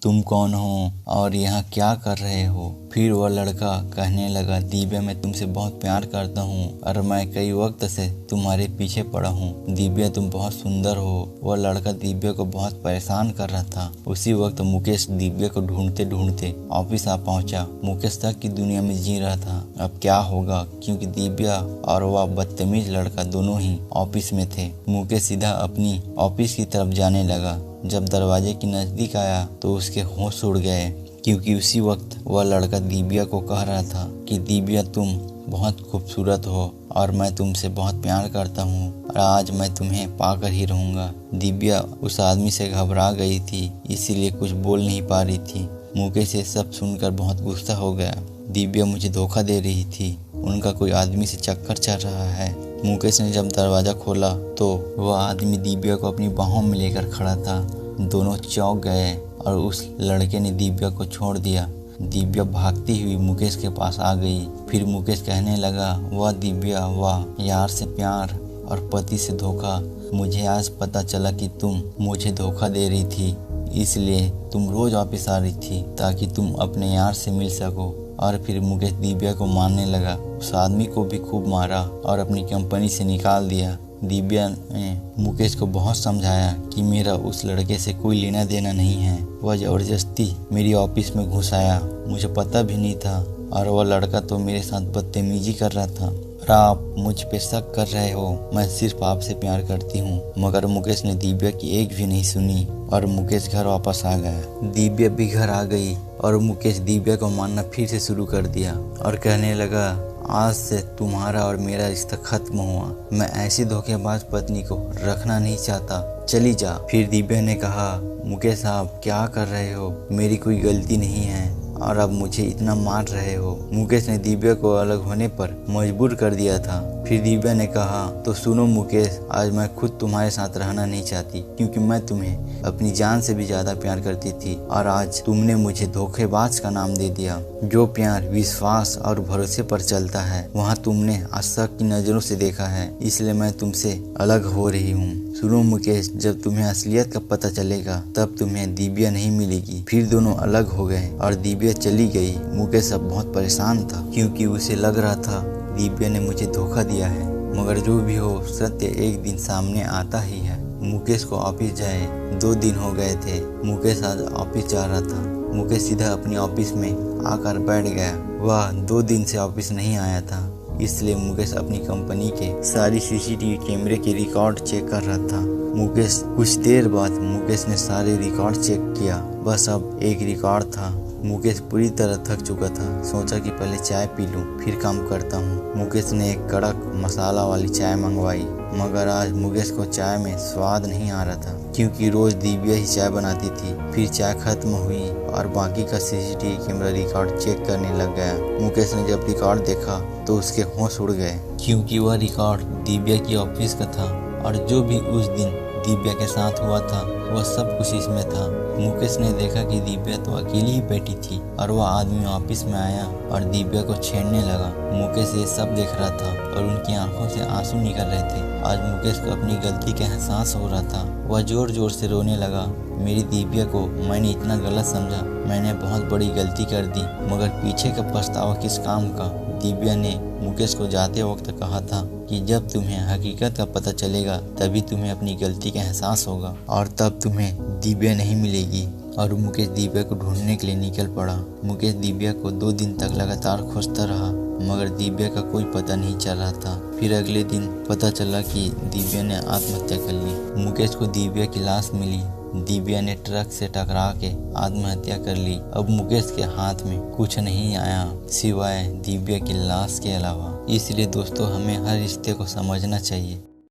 तुम कौन हो और यहाँ क्या कर रहे हो। फिर वह लड़का कहने लगा, दिव्या मैं तुमसे बहुत प्यार करता हूँ और मैं कई वक्त से तुम्हारे पीछे पड़ा हूँ। दिव्या तुम बहुत सुंदर हो। वह लड़का दिव्या को बहुत परेशान कर रहा था। उसी वक्त मुकेश दिव्या को ढूंढते ढूंढते ऑफिस आ पहुँचा। मुकेश तक की दुनिया में जी रहा था अब क्या होगा, क्योंकि दिव्या और वह बदतमीज लड़का दोनों ही ऑफिस में थे। मुकेश सीधा अपनी ऑफिस की तरफ जाने लगा। जब दरवाजे के नजदीक आया तो उसके होश उड़ गए, क्योंकि उसी वक्त वह लड़का दिव्या को कह रहा था कि दिव्या तुम बहुत खूबसूरत हो और मैं तुमसे बहुत प्यार करता हूँ और आज मैं तुम्हें पाकर ही रहूँगा। दिव्या उस आदमी से घबरा गई थी, इसीलिए कुछ बोल नहीं पा रही थी। मुकेश ये सब सुनकर बहुत गुस्सा हो गया। दिव्या मुझे धोखा दे रही थी, उनका कोई आदमी से चक्कर चल रहा है। मुकेश ने जब दरवाज़ा खोला तो वह आदमी दिव्या को अपनी बाहों में लेकर खड़ा था। दोनों चौंक गए और उस लड़के ने दिव्या को छोड़ दिया। दिव्या भागती हुई मुकेश के पास आ गई। फिर मुकेश कहने लगा, वाह दिव्या वाह, यार से प्यार और पति से धोखा। मुझे आज पता चला कि तुम मुझे धोखा दे रही थी, इसलिए तुम रोज वापस आ रही थी ताकि तुम अपने यार से मिल सको। और फिर मुकेश दिव्या को मारने लगा। उस आदमी को भी खूब मारा और अपनी कंपनी से निकाल दिया। दिव्या ने मुकेश को बहुत समझाया कि मेरा उस लड़के से कोई लेना देना नहीं है। वह जबरदस्ती मेरी ऑफिस में घुस आया, मुझे पता भी नहीं था और वह लड़का तो मेरे साथ बदतमीजी कर रहा था। और आप मुझ पे शक कर रहे हो, मैं सिर्फ आपसे प्यार करती हूँ। मगर मुकेश ने दिव्या की एक भी नहीं सुनी और मुकेश घर वापस आ गया। दिव्या भी घर आ गई और मुकेश दिव्या को मारना फिर से शुरू कर दिया और कहने लगा, आज से तुम्हारा और मेरा रिश्ता खत्म हुआ। मैं ऐसी धोखेबाज पत्नी को रखना नहीं चाहता, चली जा। फिर दिव्या ने कहा, मुकेश आप क्या कर रहे हो, मेरी कोई गलती नहीं है और अब मुझे इतना मार रहे हो। मुकेश ने दिव्या को अलग होने पर मजबूर कर दिया था। फिर दिव्या ने कहा, तो सुनो मुकेश, आज मैं खुद तुम्हारे साथ रहना नहीं चाहती, क्योंकि मैं तुम्हें अपनी जान से भी ज्यादा प्यार करती थी और आज तुमने मुझे धोखेबाज का नाम दे दिया। जो प्यार विश्वास और भरोसे पर चलता है, वहाँ तुमने आशक की नजरों से देखा है, इसलिए मैं तुमसे अलग हो रही हूँ। सुनो मुकेश, जब तुम्हें असलियत का पता चलेगा तब तुम्हें दिव्या नहीं मिलेगी। फिर दोनों अलग हो गए और दिव्या चली गई। मुकेश अब बहुत परेशान था, क्योंकि उसे लग रहा था दिव्या ने मुझे धोखा दिया है। मगर जो भी हो, सत्य एक दिन सामने आता ही है। मुकेश को ऑफिस जाए 2 दिन हो गए थे। मुकेश आज ऑफिस जा रहा था। मुकेश सीधा अपनी ऑफिस में आकर बैठ गया। वह 2 दिन से ऑफिस नहीं आया था, इसलिए मुकेश अपनी कंपनी के सारी सीसीटीवी कैमरे के रिकॉर्ड चेक कर रहा था। मुकेश कुछ देर बाद मुकेश ने सारे रिकॉर्ड चेक किया, बस अब एक रिकॉर्ड था। मुकेश पूरी तरह थक चुका था। सोचा कि पहले चाय पी लूं, फिर काम करता हूं। मुकेश ने एक कड़क मसाला वाली चाय मंगवाई, मगर आज मुकेश को चाय में स्वाद नहीं आ रहा था, क्योंकि रोज दिव्या ही चाय बनाती थी। फिर चाय खत्म हुई और बाकी का सीसीटीवी कैमरा रिकॉर्ड चेक करने लग गया। मुकेश ने जब रिकॉर्ड देखा तो उसके होश उड़ गए, क्योंकि वह रिकॉर्ड दिव्या की ऑफिस का था और जो भी उस दिन दिव्या के साथ हुआ था वह सब कुछ इसमें था। मुकेश ने देखा कि दिव्या तो अकेली ही बैठी थी और वह आदमी ऑफिस में आया और दिव्या को छेड़ने लगा। मुकेश ये सब देख रहा था और उनकी आंखों से आंसू निकल रहे थे। आज मुकेश को अपनी गलती का एहसास हो रहा था। वह जोर जोर से रोने लगा, मेरी दिव्या को मैंने इतना गलत समझा, मैंने बहुत बड़ी गलती कर दी, मगर पीछे का पछतावा किस काम का। दिव्या ने मुकेश को जाते वक्त कहा था कि जब तुम्हें हकीकत का पता चलेगा तभी तुम्हें अपनी गलती का एहसास होगा और तब तुम्हें दिव्या नहीं मिलेगी। और मुकेश दिव्या को ढूंढने के लिए निकल पड़ा। मुकेश दिव्या को 2 दिन तक लगातार खोजता रहा, मगर दिव्या का कोई पता नहीं चल रहा था। फिर अगले दिन पता चला कि दिव्या ने आत्महत्या कर ली। मुकेश को दिव्या की लाश मिली। दिव्या ने ट्रक से टकरा के आत्महत्या कर ली। अब मुकेश के हाथ में कुछ नहीं आया सिवाय दिव्या की लाश के अलावा। इसलिए दोस्तों, हमें हर रिश्ते को समझना चाहिए।